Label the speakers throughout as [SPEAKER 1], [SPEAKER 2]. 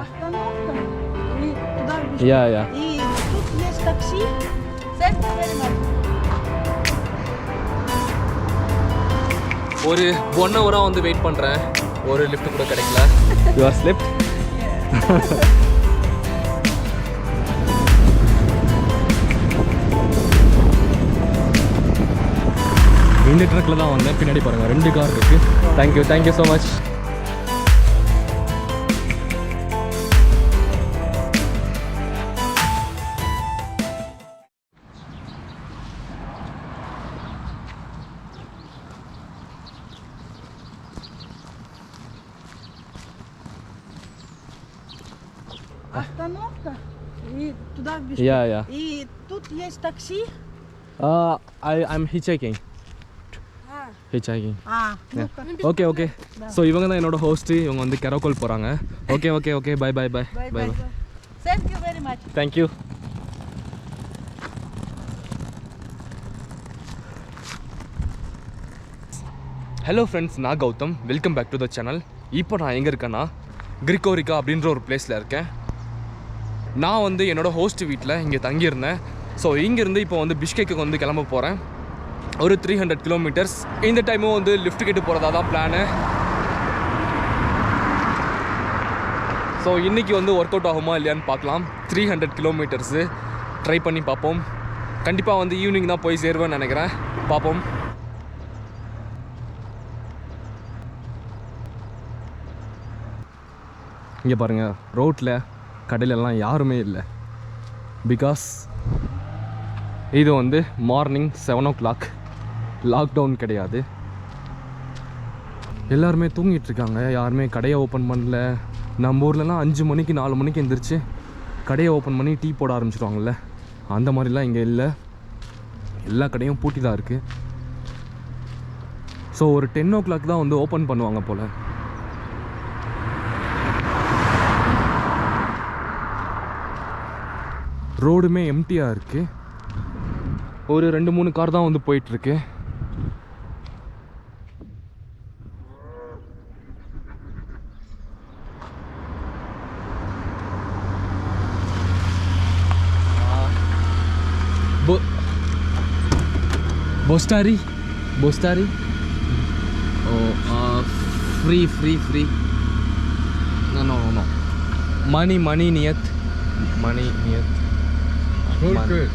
[SPEAKER 1] Остановка. И туда в Бишкек.
[SPEAKER 2] Yeah.
[SPEAKER 1] И тут есть такси. Thank you very much.
[SPEAKER 2] ஒரு 1 hour வந்து wait பண்றேன். ஒரு லிஃப்ட் கூட கிடைக்கல. You are slept? இந்த ட்ரக்ல தான் வந்தேன். பின்னாடி பாருங்க 2 கார் இருக்கு. Thank you so much.
[SPEAKER 1] Остановка. И туда в Бишкек.
[SPEAKER 2] Yeah.
[SPEAKER 1] И тут есть такси.
[SPEAKER 2] I'm hitchhiking. Hitchhiking.
[SPEAKER 1] Ну-ка.
[SPEAKER 2] Okay. So இவங்க தான் என்னோட ஹோஸ்ட். இவங்க வந்து கரோக்கோல் போறாங்க. Okay. Bye.
[SPEAKER 1] Bye. Thank you very much.
[SPEAKER 2] Thank you. Hello friends, நான் Gautham. Welcome back to the channel. இப்போ நான் எங்கே இருக்கேன்னா கிரிகோரிக்கா அப்படின்ற ஒரு பிளேஸில் இருக்கேன். நான் வந்து என்னோடய ஹோஸ்ட் வீட்டில் இங்கே தங்கியிருந்தேன். ஸோ இங்கேருந்து இப்போ வந்து பிஷ்கெக்கு வந்து கிளம்ப போகிறேன். ஒரு 300 கிலோமீட்டர்ஸ். இந்த டைமும் வந்து லிஃப்ட் கேட்டு போகிறதா தான் பிளானு. ஸோ இன்றைக்கி வந்து ஒர்க் அவுட் ஆகுமா இல்லையான்னு பார்க்கலாம். 300 கிலோமீட்டர்ஸு ட்ரை பண்ணி பார்ப்போம். கண்டிப்பாக வந்து ஈவினிங் தான் போய் சேருவேன்னு நினைக்கிறேன். பார்ப்போம். இங்கே பாருங்கள், ரோட்டில் கடையிலெல்லாம் யாருமே இல்லை. பிகாஸ் இது வந்து மார்னிங் 7 o'clock, லாக்டவுன் கிடையாது. எல்லாருமே தூங்கிட்டுருக்காங்க. யாருமே கடையை ஓப்பன் பண்ணல. நம்ம ஊர்லலாம் 5 மணிக்கு 4 மணிக்கு எழுந்திரிச்சு கடையை ஓப்பன் பண்ணி டீ போட ஆரம்பிச்சிடுவாங்கள்ல, அந்த மாதிரிலாம் இங்கே இல்லை. எல்லா கடையும் பூட்டி தான் இருக்குது. ஸோ ஒரு 10 o'clock தான் வந்து ஓப்பன் பண்ணுவாங்க போல். ரோடுமே எம்டியாக இருக்குது. ஒரு 2-3 கார் தான் வந்து போயிட்டுருக்கு. Bostari. Oh, free. No. Money niyat. Good.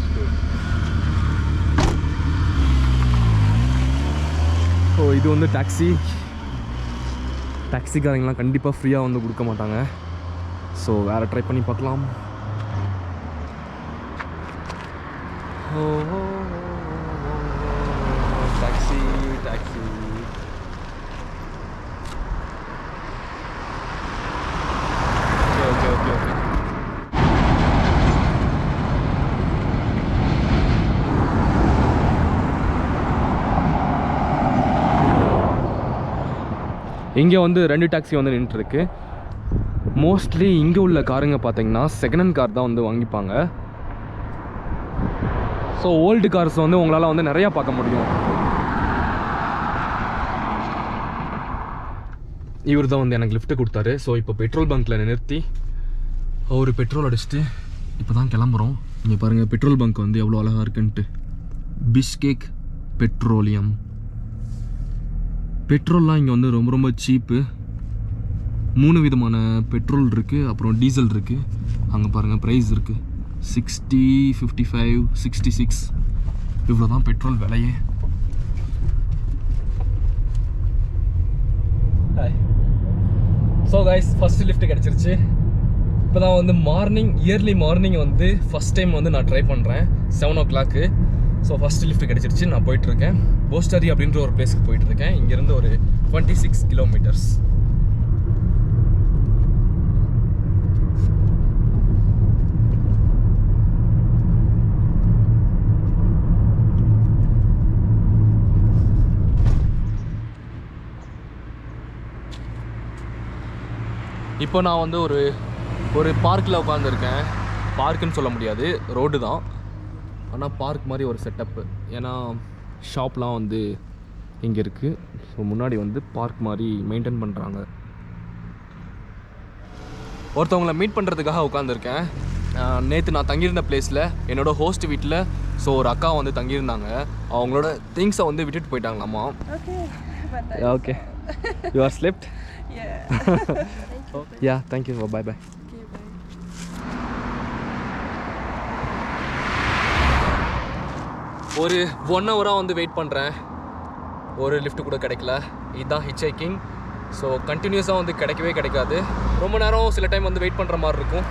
[SPEAKER 2] ஓ, இது வந்து டாக்ஸிக்காரங்களாம் கண்டிப்பாக ஃப்ரீயாக வந்து கொடுக்க மாட்டாங்க. ஸோ வேறு ட்ரை பண்ணி பார்க்கலாம். டாக்ஸி. ஓகே. இங்கே வந்து 2 டாக்ஸி வந்து நின்றுருக்கு. மோஸ்ட்லி இங்கே உள்ள காருங்க பார்த்தீங்கன்னா செகண்ட் ஹேண்ட் கார் தான் வந்து வாங்கிப்பாங்க. ஸோ ஓல்டு கார்ஸ் வந்து உங்களால் வந்து நிறையா பார்க்க முடியும். இவர் தான் வந்து எனக்கு லிஃப்ட்டு கொடுத்தாரு. ஸோ இப்போ பெட்ரோல் பங்க்கில் நிறுத்தி ஒரு பெட்ரோல் அடிச்சுட்டு இப்போ தான் கிளம்புறோம். இங்கே பாருங்கள், பெட்ரோல் பங்க் வந்து எவ்வளோ அழகாக இருக்குன்ட்டு. Bishkek petroleum. பெட்ரோல்லாம் இங்கே வந்து ரொம்ப சீப்பு. 3 விதமான பெட்ரோல் இருக்குது, அப்புறம் டீசல் இருக்குது. அங்கே பாருங்கள் ப்ரைஸ் இருக்குது 60, 55, 66. இவ்வளோ தான் பெட்ரோல் விலையே. ஸோ கைஸ், ஃபஸ்ட்டு லிஃப்ட் கிடச்சிருச்சு. இப்போ தான் வந்து இயர்லி மார்னிங் வந்து ஃபஸ்ட் டைம் வந்து நான் ட்ரை பண்ணுறேன் 7 o'clock. ஸோ ஃபஸ்ட்டு லிஃப்ட் கிடச்சிருச்சு. நான் போயிட்டுருக்கேன் போஸ்டரி அப்படின்ற ஒரு பிளேஸ்க்கு போயிட்டுருக்கேன். இங்கேருந்து ஒரு 26 கிலோமீட்டர்ஸ். இப்போ நான் வந்து ஒரு பார்க்கில் உட்காந்துருக்கேன். பார்க்குன்னு சொல்ல முடியாது, ரோடு தான். ஆனால் பார்க் மாதிரி ஒரு செட்டப்பு. ஏன்னா ஷாப்லாம் வந்து இங்கே இருக்குது. ஸோ முன்னாடி வந்து பார்க் மாதிரி மெயின்டைன் பண்ணுறாங்க. ஒருத்தவங்களை மீட் பண்ணுறதுக்காக உட்காந்துருக்கேன். நேற்று நான் தங்கியிருந்த பிளேஸில் என்னோட ஹோஸ்ட் வீட்டில் ஸோ ஒரு அக்கா வந்து தங்கியிருந்தாங்க. அவங்களோட திங்ஸை வந்து விட்டுட்டு போயிட்டாங்களாம்மா. Okay you are slipped. Yeah thank you bye bye. ஒரு 1 ஹவராக வந்து வெயிட் பண்ணுறேன், ஒரு லிஃப்ட் கூட கிடைக்கல. இதுதான் ஹிச் ஹைக்கிங். ஸோ கண்டினியூஸாக வந்து கிடைக்கவே கிடைக்காது, ரொம்ப நேரம் சில டைம் வந்து வெயிட் பண்ணுற மாதிரி இருக்கும்.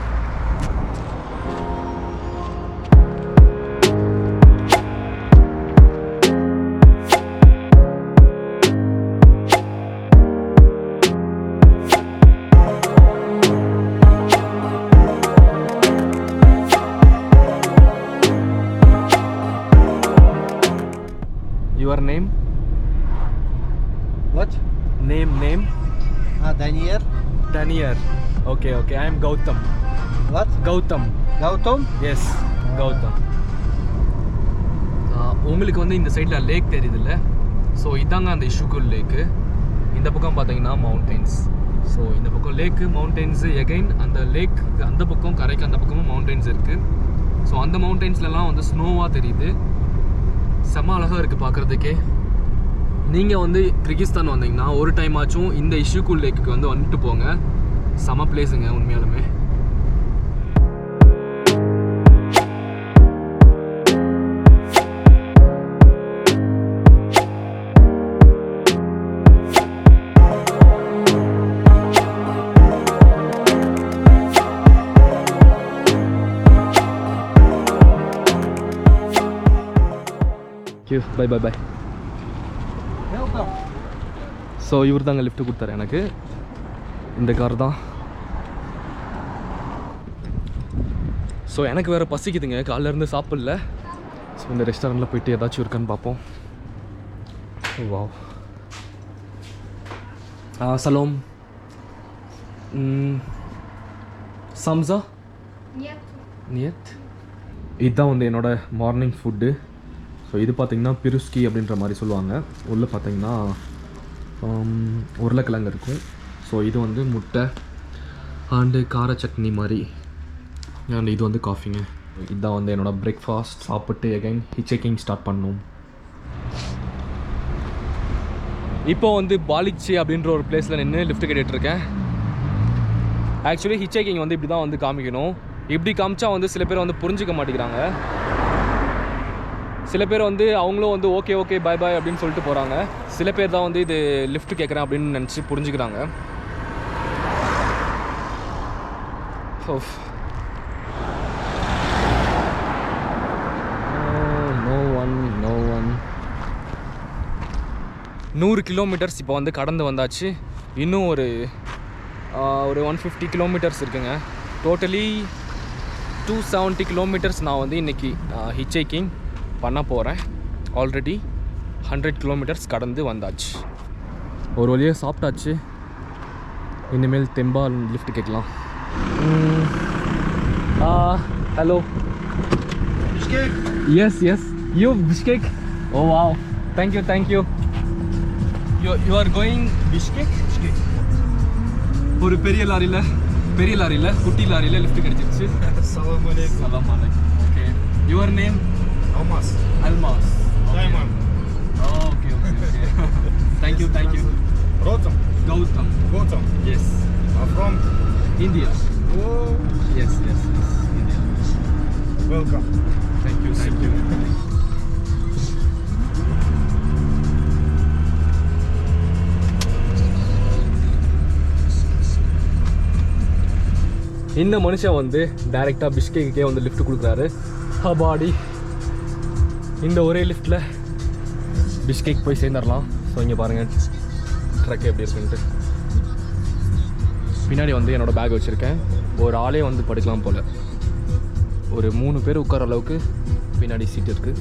[SPEAKER 2] Your name?
[SPEAKER 3] What?
[SPEAKER 2] Name?
[SPEAKER 3] Daniel.
[SPEAKER 2] Daniel. Okay. I am Gautam.
[SPEAKER 3] What?
[SPEAKER 2] Gautam. Yes, Gautam. உங்களுக்கு வந்து இந்த சைடில் லேக் தெரியுதுல்ல, ஸோ இதாங்க அந்த இஷ்யூக்குள் லேக்கு. இந்த பக்கம் பார்த்தீங்கன்னா மவுண்டெயின்ஸ். ஸோ இந்த பக்கம் லேக்கு, மவுண்டெயின்ஸு, எகைன் அந்த லேக் அந்த பக்கம் கரைக்கு அந்த பக்கமும் மவுண்டெயின்ஸ் இருக்குது. ஸோ அந்த மவுண்டெயின்ஸ்லலாம் வந்து ஸ்னோவாக தெரியுது, செம்ம அழகாக இருக்குது பார்க்குறதுக்கே. நீங்கள் வந்து கிர்கிஸ்தான் வந்தீங்கன்னா ஒரு டைம் ஆச்சும் இந்த இஷ்யூக்குள் லேக்குக்கு வந்து வந்துட்டு போங்க, செம பிளேஸுங்க உண்மையாலுமே. By by by. ஸோ இவர் தாங்க லிஃப்ட் கொடுத்தாரு எனக்கு, இந்த கார் தான். ஸோ எனக்கு வேறு பசிக்குதுங்க, காலையிலேருந்து சாப்பிடல. ஸோ இந்த ரெஸ்டாரண்ட்டில் போயிட்டு ஏதாச்சும் இருக்கான்னு பார்ப்போம். வாவ். சலோம். சம்சா நியத். இதுதான் வந்து என்னோட மார்னிங் ஃபுட்டு. ஸோ இது பார்த்திங்கன்னா பிருஸ்கி அப்படின்ற மாதிரி சொல்லுவாங்க. உள்ளே பார்த்திங்கன்னா உருளைக்கிழங்கு இருக்கும். ஸோ இது வந்து முட்டை அண்டு கார சட்னி மாதிரி, அண்ட் இது வந்து காஃபிங்க. இதுதான் வந்து என்னோடய பிரேக்ஃபாஸ்ட். சாப்பிட்டு எகைன் ஹிச் ஹைக்கிங் ஸ்டார்ட் பண்ணோம். இப்போ வந்து பாலிச்சி அப்படின்ற ஒரு பிளேஸில் நின்று லிஃப்ட் கேட்டுட்ருக்கேன். ஆக்சுவலி ஹிச் ஹைக்கிங் வந்து இப்படி தான் வந்து காமிக்கணும். இப்படி காமிச்சா வந்து சில பேர் வந்து புரிஞ்சிக்க மாட்டேங்கிறாங்க. சில பேர் வந்து அவங்களும் வந்து ஓகே பை பாய் அப்படின்னு சொல்லிட்டு போகிறாங்க. சில பேர் தான் வந்து இது லிஃப்ட் கேட்குறேன் அப்படின்னு நினச்சி புரிஞ்சுக்கிறாங்க. நோ ஒன் 100 கிலோமீட்டர்ஸ் இப்போ வந்து கடந்து வந்தாச்சு. இன்னும் ஒரு 150 கிலோமீட்டர்ஸ் இருக்குங்க. டோட்டலி 270 கிலோமீட்டர்ஸ் நான் வந்து இன்றைக்கி ஹிச் ஹைக்கிங் பண்ண போகிறேன். ஆல்ரெடி 100 கிலோமீட்டர்ஸ் கடந்து வந்தாச்சு. ஒரு வழியாக சாப்பிட்டாச்சு. இனிமேல் தெம்பால் லிஃப்ட் கேட்கலாம். Hello. Yes you Bishkek. Oh wow, thank you. You are going Bishkek. ஒரு பெரிய லாரியில் குட்டி லாரியில் லிஃப்ட் கிடைச்சிருச்சு. சலாம் அலைக்கும். Okay. Your name? Almas. Okay. Diamond. Oh, okay. Thank you. Gautam. Yes.
[SPEAKER 3] From
[SPEAKER 2] India.
[SPEAKER 3] Oh.
[SPEAKER 2] Yes. India.
[SPEAKER 3] Welcome.
[SPEAKER 2] Thank you. இந்த மனுஷன் வந்து டைரெக்டாக பிஷ்கேக்கே வந்து லிஃப்ட் கொடுக்குறாரு. ஹபாடி இந்த ஒரே லிஃப்ட்டில் பிஷ்கேக் போய் சேர்ந்துடலாம். ஸோ இங்கே பாருங்கள் ட்ரக் எப்படி இருக்குன்ட்டு. பின்னாடி வந்து என்னோடய பேக் வச்சுருக்கேன். ஒரு ஆளே வந்து படுக்கலாம் போல். ஒரு 3 பேர் உட்கார அளவுக்கு பின்னாடி சீட் இருக்குது.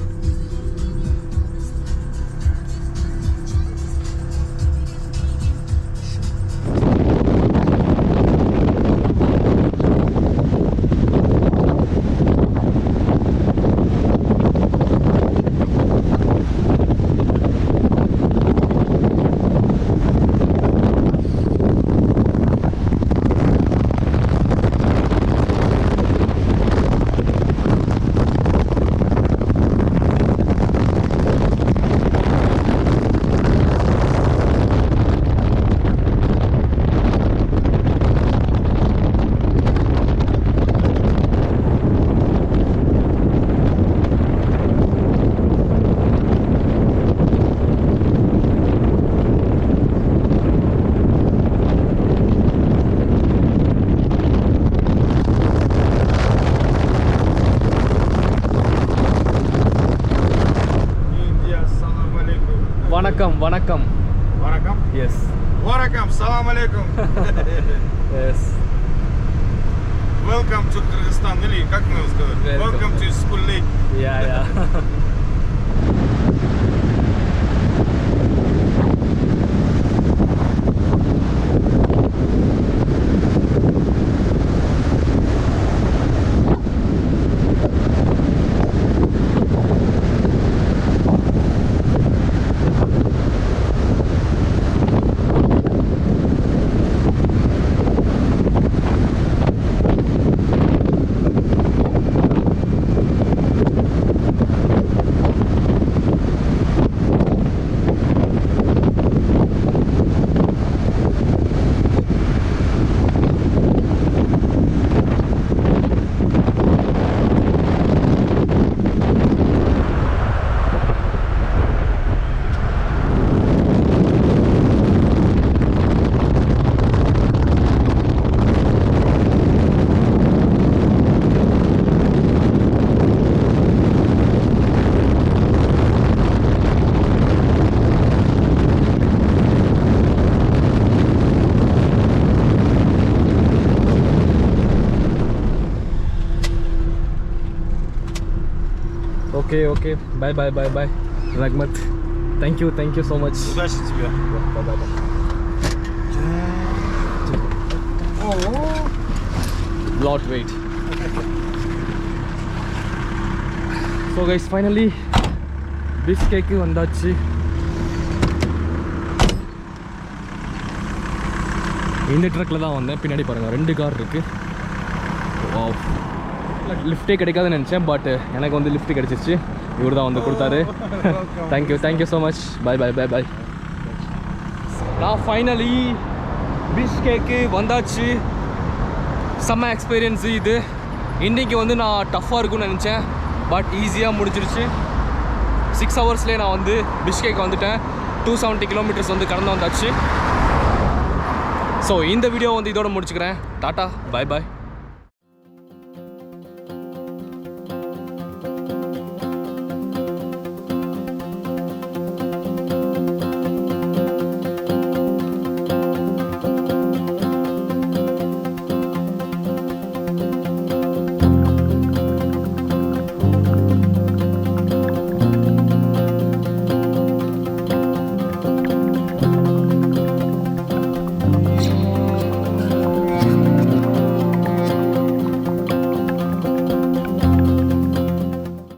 [SPEAKER 2] வணக்கம் வணக்கம்
[SPEAKER 3] Warakam.
[SPEAKER 2] Yes
[SPEAKER 3] Warakam. Salam alaikum.
[SPEAKER 2] Yes
[SPEAKER 3] Welcome to Kyrgyzstan. Или как мы его сказали? Welcome to school lake.
[SPEAKER 2] Yeah Okay. Bye. Ragmat. Thank you so much.
[SPEAKER 3] Удачи тебе.
[SPEAKER 2] Bye.
[SPEAKER 3] Oh.
[SPEAKER 2] Lot weight. So guys, finally Bishkek வந்தாச்சு. இந்த ட்ரக்ல தான் வந்தேன். பின்னாடி பாருங்க 2 கார் இருக்கு. வாவ். லிஃப்ட்டே கிடைக்காதுன்னு நினச்சேன், but எனக்கு வந்து லிஃப்ட் கிடச்சிருச்சு. இவர் தான் வந்து கொடுத்தாரு. Thank you so much. பை. நான் ஃபைனலி பிஷ்கேக்கு வந்தாச்சு. செம்ம எக்ஸ்பீரியன்ஸு இது. இன்றைக்கி வந்து நான் டஃப்பாக இருக்கும்னு நினச்சேன், பட் ஈஸியாக முடிஞ்சிருச்சு. 6 ஹவர்ஸ்லேயே நான் வந்து பிஷ்கேக் வந்துட்டேன். 270 கிலோமீட்டர்ஸ் வந்து கடந்து வந்தாச்சு. ஸோ இந்த வீடியோ வந்து இதோட முடிச்சுக்கிறேன். Tata, by.